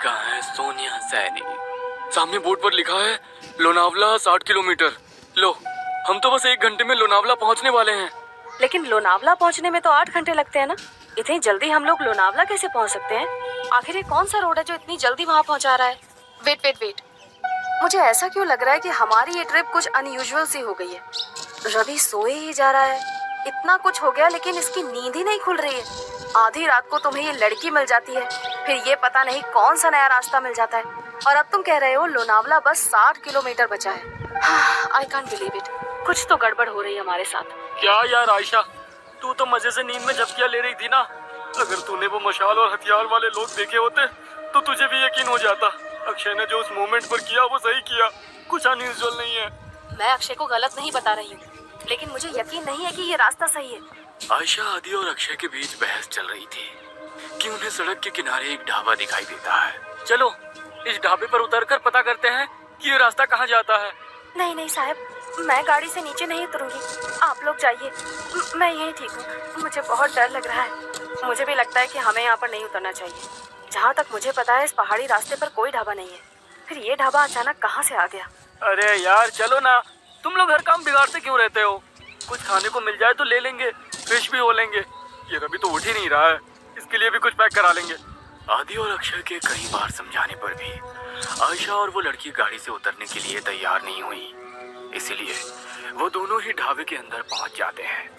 का है सोनिया सैनी। सामने बोर्ड पर लिखा है लोनावला 60 किलोमीटर। लो, हम तो बस 1 घंटे में लोनावला पहुंचने वाले हैं। लेकिन लोनावला पहुंचने में तो 8 घंटे लगते हैं ना। इतनी जल्दी हम लोग लोनावला कैसे पहुंच सकते हैं? आखिर ये कौन सा रोड है जो इतनी जल्दी वहां पहुंचा रहा है? वेट वेट वेट, मुझे ऐसा क्यों लग रहा है कि हमारी ये ट्रिप कुछ अनयूजुअल सी हो गई है। रवि सोए ही जा रहा है। इतना कुछ हो गया लेकिन इसकी नींद ही नहीं खुल रही है। आधी रात को तुम्हें ये लड़की मिल जाती है, फिर ये पता नहीं कौन सा नया रास्ता मिल जाता है, और अब तुम कह रहे हो लोनावला बस 60 किलोमीटर बचा है। I can't believe it. कुछ तो गड़बड़ हो रही है हमारे साथ। क्या यार आयशा, तू तो मजे से नींद में झपकियां ले रही थी ना। अगर तूने वो मशाल और हथियार वाले लोग देखे होते तो तुझे भी यकीन हो जाता। अक्षय ने जो उस मोमेंट पर किया वो सही किया, कुछ अनयूजुअल नहीं है। मैं अक्षय को गलत नहीं बता रही हूँ, लेकिन मुझे यकीन नहीं है कि ये रास्ता सही है। आयशा, आदि और अक्षय के बीच बहस चल रही थी कि उन्हें सड़क के किनारे एक ढाबा दिखाई देता है। चलो इस ढाबे पर उतरकर पता करते हैं कि ये रास्ता कहाँ जाता है। नहीं नहीं साहब, मैं गाड़ी से नीचे नहीं उतरूंगी, आप लोग जाइए। मैं यही ठीक हूँ। मुझे बहुत डर लग रहा है। मुझे भी लगता है कि हमें यहाँ पर नहीं उतरना चाहिए। जहाँ तक मुझे पता है इस पहाड़ी रास्ते पर कोई ढाबा नहीं है, फिर ये ढाबा अचानक कहाँ से आ गया? अरे यार चलो ना, तुम लोग हर काम बिगाड़ते क्यों रहते हो? कुछ खाने को मिल जाए तो ले लेंगे, फिश भी हो लेंगे। ये रवि तो उठ ही नहीं रहा है, इसके लिए भी कुछ पैक करा लेंगे। आदि और अक्षय के कई बार समझाने पर भी आयशा और वो लड़की गाड़ी से उतरने के लिए तैयार नहीं हुई। इसीलिए वो दोनों ही ढाबे के अंदर पहुंच जाते हैं।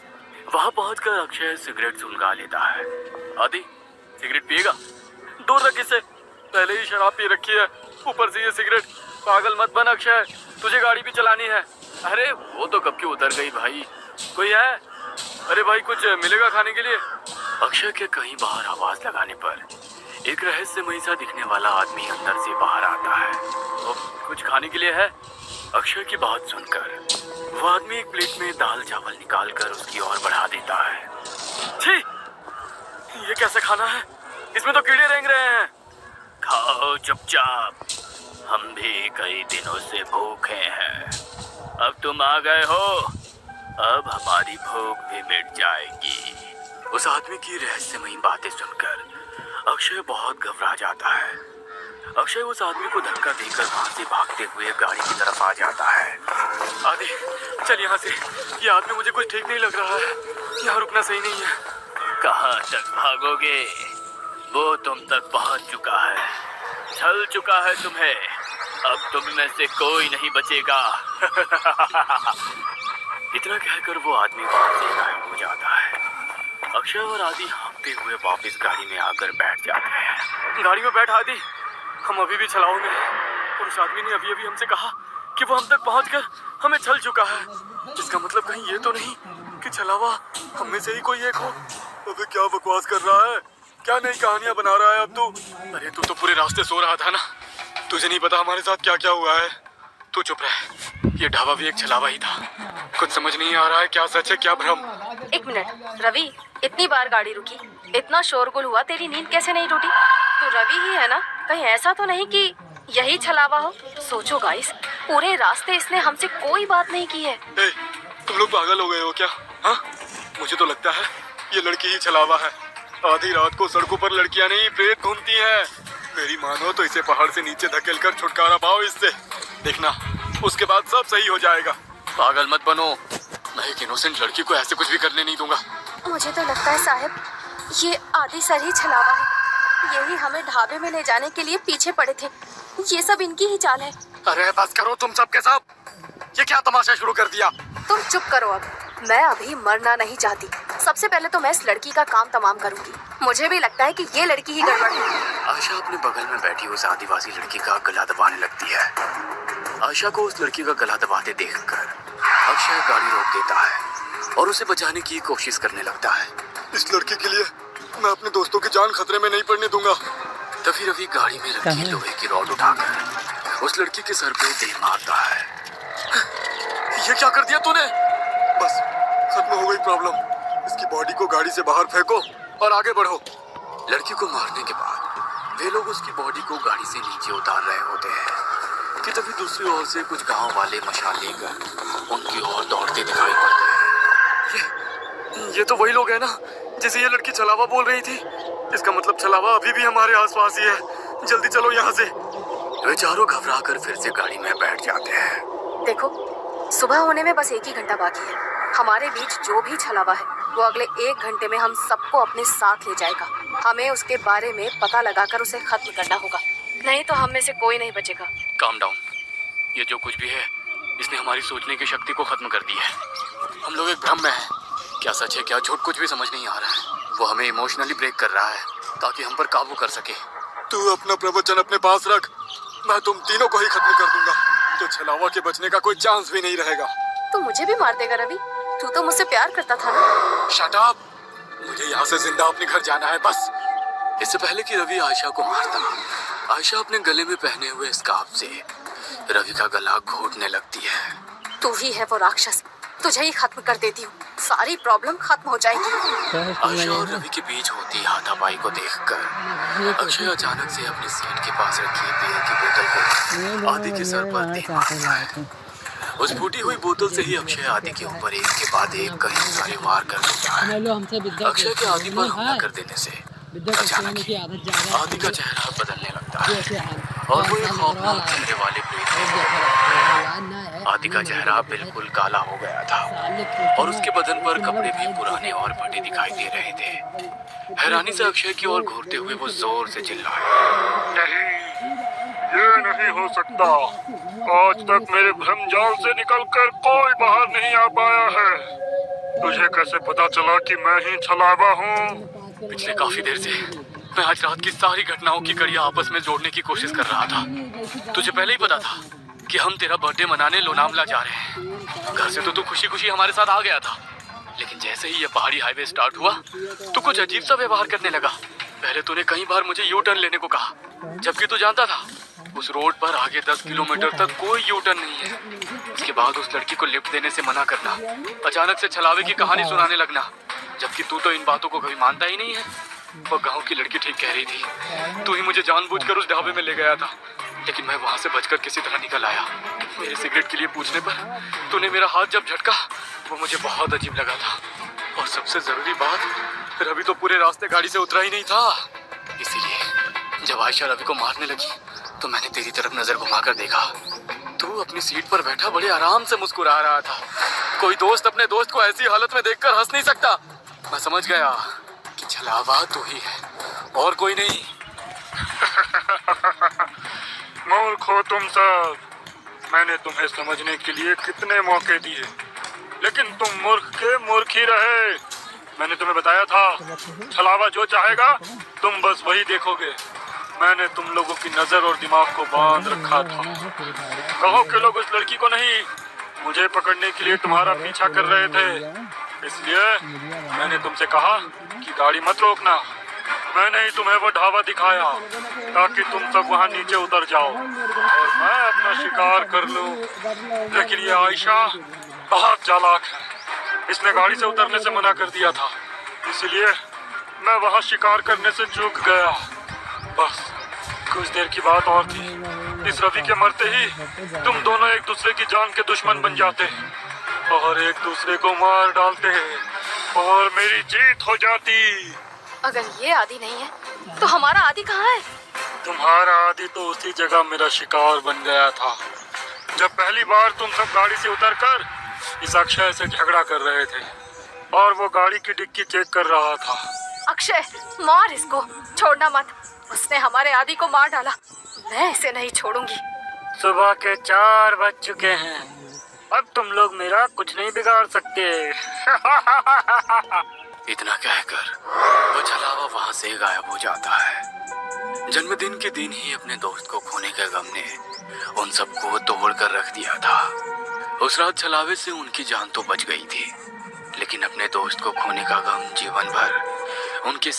वहां पहुंचकर अक्षय सिगरेट सुलगा लेता है। आदि, सिगरेट पिएगा? दूर रख इसे, पहले ही शराब पी रखी है, ऊपर से ये सिगरेट। पागल मत बन अक्षय, तुझे गाड़ी भी चलानी है। अरे वो तो कब की उतर गई भाई। कोई है? अरे भाई कुछ मिलेगा खाने के लिए? अक्षय के कई बार आवाज लगाने पर एक रहस्यमयी सा दिखने वाला आदमी अंदर से बाहर आता है। तो कुछ खाने के लिए है? अक्षय की बात सुनकर वो आदमी एक प्लेट में दाल चावल निकालकर उसकी ओर बढ़ा देता है। छी, ये कैसा खाना है? इसमें तो कीड़े रेंग रहे हैं। खाओ चुपचाप, हम भी कई दिनों से भूखे हैं। अब तुम आ गए हो, अब हमारी भूख भी मिट जाएगी। उस आदमी की रहस्यमयी बातें सुनकर अक्षय बहुत घबरा जाता है। अक्षय उस आदमी को धक्का देकर वहां से भागते हुए गाड़ी की तरफ आ जाता है। आदि चल यहाँ से, ये आदमी मुझे कुछ ठीक नहीं लग रहा है, यहाँ रुकना सही नहीं है। कहाँ तक भागोगे? वो तुम तक पहुँच चुका है, छल चुका है तुम्हें। अब तुम में से कोई नहीं बचेगा। इतना कहकर वो आदमी वहां से गायब हो जाता है। अक्षय और आदि हाँफते हुए वापस गाड़ी में आकर बैठ जाते हैं। गाड़ी में बैठ आदि, हम अभी भी छलाओगे। और उस आदमी ने अभी अभी हमसे कहा कि वो हम तक पहुंचकर हमें छल चुका है। इसका मतलब कहीं ये तो नहीं कि छलावा हम में से ही कोई एक हो? अबे क्या बकवास कर रहा है? क्या नई कहानियां बना रहा है अब तू? अरे तू तो पूरे रास्ते सो रहा था ना, तुझे नहीं पता हमारे साथ क्या क्या हुआ है। तू चुप रह, ये ढाबा भी एक छलावा ही था। कुछ समझ नहीं आ रहा है क्या सच है क्या भ्रम। 1 मिनट रवि, इतनी बार गाड़ी रुकी, इतना शोरगुल हुआ, तेरी नींद कैसे नहीं टूटी? तो रवि ही है ना? कहीं ऐसा तो नहीं कि यही छलावा हो? सोचो गाइस, पूरे रास्ते इसने हमसे कोई बात नहीं की है। ए, तुम लोग पागल हो गए हो क्या? हाँ, मुझे तो लगता है ये लड़की ही छलावा है। आधी रात को सड़कों पर लड़कियां नहीं प्रेत घूमती हैं। मेरी मानो तो इसे पहाड़ से नीचे धकेलकर छुटकारा पाओ इससे, देखना उसके बाद सब सही हो जाएगा। पागल मत बनो, मैं एक इनोसेंट लड़की को ऐसे कुछ भी करने नहीं दूंगा। मुझे तो लगता है साहब ये आदि सर ही छलावा है। यही हमें ढाबे में ले जाने के लिए पीछे पड़े थे। ये सब इनकी ही चाल है। अरे बस करो तुम सबके सब, ये क्या तमाशा शुरू कर दिया? तुम चुप करो अब। मैं अभी मरना नहीं चाहती। सबसे पहले तो मैं इस लड़की का काम तमाम करूंगी। मुझे भी लगता है कि ये लड़की ही गड़बड़ है। आयशा अपने बगल में बैठी उस आदिवासी लड़की का गला दबाने लगती है। आयशा को उस लड़की का गला दबाते देखकर अक्षय गाड़ी रोक देता है और उसे बचाने की कोशिश करने लगता है। इस लड़की के लिए मैं अपने दोस्तों की जान खतरे में नहीं पड़ने दूंगा। तभी रवि गाड़ी में रखी लोहे की रॉड उठाकर उस लड़की के सर पे दे मारता है। ये क्या कर दिया तूने? बस खत्म हो गई प्रॉब्लम। इसकी बॉडी को गाड़ी से बाहर फेंको और आगे बढ़ो। लड़की को मारने के बाद वे लोग उसकी बॉडी को गाड़ी से नीचे उतार रहे होते हैं कि तभी दूसरी ओर से कुछ गांव वाले मशाल लेकर उनकी ओर दौड़ते दिखाई पड़ते हैं। ये तो वही लोग हैं ना जिसे ये लड़की छलावा बोल रही थी। इसका मतलब छलावा अभी भी हमारे आसपास ही है। जल्दी चलो यहाँ से। वे चारों घबरा कर फिर से गाड़ी में बैठ जाते हैं। देखो, सुबह होने में बस 1 ही घंटा बाकी है। हमारे बीच जो भी छलावा है वो अगले 1 घंटे में हम सबको अपने साथ ले जाएगा। हमें उसके बारे में पता लगाकर उसे खत्म करना होगा, नहीं तो हम में से कोई नहीं बचेगा। Calm down. ये जो कुछ भी है इसने हमारी सोचने की शक्ति को खत्म कर दी है। हम लोग एक भ्रम में हैं। क्या सच है क्या झूठ कुछ भी समझ नहीं आ रहा है। वो हमें इमोशनली ब्रेक कर रहा है ताकि हम पर काबू कर सके। तू अपना प्रवचन अपने पास रख, मैं तुम तीनों को ही खत्म कर दूंगा। तो छलावा के बचने का कोई चांस भी नहीं रहेगा। तू मुझे भी मार देगा रवि? तू तो मुझसे प्यार करता था ना। Shut up. मुझे यहाँ से जिंदा अपने घर जाना है बस। इससे पहले कि रवि आयशा को मारता, आयशा अपने गले में पहने हुए स्कार्फ से रवि का गला घोटने लगती है। तू ही है वो राक्षस, तुझे ही खत्म कर देती हूँ, सारी प्रॉब्लम खत्म हो जाएगी। आयशा और रवि के बीच होती हाथापाई को देखकर अक्षय अचानक से अपनी सीट के पास रखी बियर की बोतल को आदि के सर पर दे मारता है। उस फूटी हुई बोतल से ही अक्षय आदि के ऊपर एक के बाद एक कई सारे वार कर देता है। अक्षय के आदि पर हमला कर देने से अचानक ही आदि का चेहरा बदलने लगता है और वो एक खौफनाक चेहरे वाले प्रेत में आदि का चेहरा बिल्कुल काला हो गया था और उसके बदन पर कपड़े भी पुराने और फटे दिखाई दे रहे थे। हैरानी से अक्षय की ओर घूरते हुए वो जोर से चिल्लाया, नहीं, ये नहीं हो सकता। आज तक मेरे भ्रमजाल से निकलकर कोई बाहर नहीं आ पाया है। तुझे कैसे पता चला कि मैं ही छलावा हूँ? पिछले काफी देर से मैं आज रात की सारी घटनाओं की कड़ियां आपस में जोड़ने की कोशिश कर रहा था। तुझे पहले ही पता था कि हम तेरा बर्थडे मनाने लोनावला जा रहे हैं। घर से तो तू खुशी खुशी हमारे साथ आ गया था, लेकिन जैसे ही ये पहाड़ी हाईवे स्टार्ट हुआ तो कुछ अजीब सा व्यवहार करने लगा। पहले तूने कई बार मुझे यू टर्न लेने को कहा, जबकि तू जानता था उस रोड पर आगे 10 किलोमीटर तक कोई यू टर्न नहीं है। उसके बाद उस लड़की को लिफ्ट देने से मना करना, अचानक से छलावे की कहानी सुनाने लगना, जबकि तू तो इन बातों को कभी मानता ही नहीं है। वो गांव की लड़की ठीक कह रही थी, तू ही मुझे जानबूझकर उस ढाबे में ले गया था, लेकिन मैं वहां से बचकर किसी तरह निकल आया। मेरे सिगरेट के लिए पूछने पर तूने मेरा हाथ जब झटका वो मुझे बहुत अजीब लगा था। और सबसे जरूरी बात, रवि तो पूरे रास्ते गाड़ी से उतरा ही नहीं था। इसीलिए जब आयशा रवि को मारने लगी तो मैंने तेरी तरफ नजर घुमाकर देखा। तू अपनी सीट पर बैठा बड़े आराम से मुस्कुरा रहा था। कोई दोस्त अपने दोस्त को ऐसी हालत में देखकर हंस नहीं सकता। मैं समझ गया कि छलावा तू ही है और कोई नहीं। मूर्ख हो तुम सब। मैंने तुम्हें समझने के लिए कितने मौके दिए, लेकिन तुम मूर्ख के मूर्ख ही रहे। मैंने तुम्हें बताया था, छलावा जो चाहेगा तुम बस वही देखोगे। मैंने तुम लोगों की नजर और दिमाग को बांध रखा था। कहो के लोग उस लड़की को नहीं, मुझे पकड़ने के लिए तुम्हारा पीछा कर रहे थे। इसलिए मैंने तुमसे कहा कि गाड़ी मत रोकना। मैंने ही तुम्हें वो ढाबा दिखाया ताकि तुम सब वहां नीचे उतर जाओ और मैं अपना शिकार कर लूं। लेकिन ये आयशा बहुत चालाक है। इसने गाड़ी से उतरने से मना कर दिया था, इसलिए मैं वहां शिकार करने से चूक गया। बस कुछ देर की बात और थी, इस रवि के मरते ही तुम दोनों एक दूसरे की जान के दुश्मन बन जाते और एक दूसरे को मार डालते और मेरी जीत हो जाती। अगर ये आदि नहीं है तो हमारा आदि कहाँ है? तुम्हारा आदि तो उसी जगह मेरा शिकार बन गया था जब पहली बार तुम सब गाड़ी से उतरकर इस अक्षय से झगड़ा कर रहे थे और वो गाड़ी की डिक्की चेक कर रहा था। अक्षय, मार इसको, छोड़ना मत। उसने हमारे आदि को मार डाला, मैं इसे नहीं छोड़ूंगी। सुबह के 4 बज चुके हैं, अब तुम लोग मेरा कुछ नहीं बिगाड़ सकते। इतना कहकर वो छलावा वहां से गायब हो जाता है। जन्मदिन के दिन ही अपने दोस्त को खोने के गम ने उन सबको तोड़ कर रख दिया था। उस रात छलावे से उनकी जान तो बच गई थी, लेकिन अपने दोस्त को खोने का गम जीवन भर उनके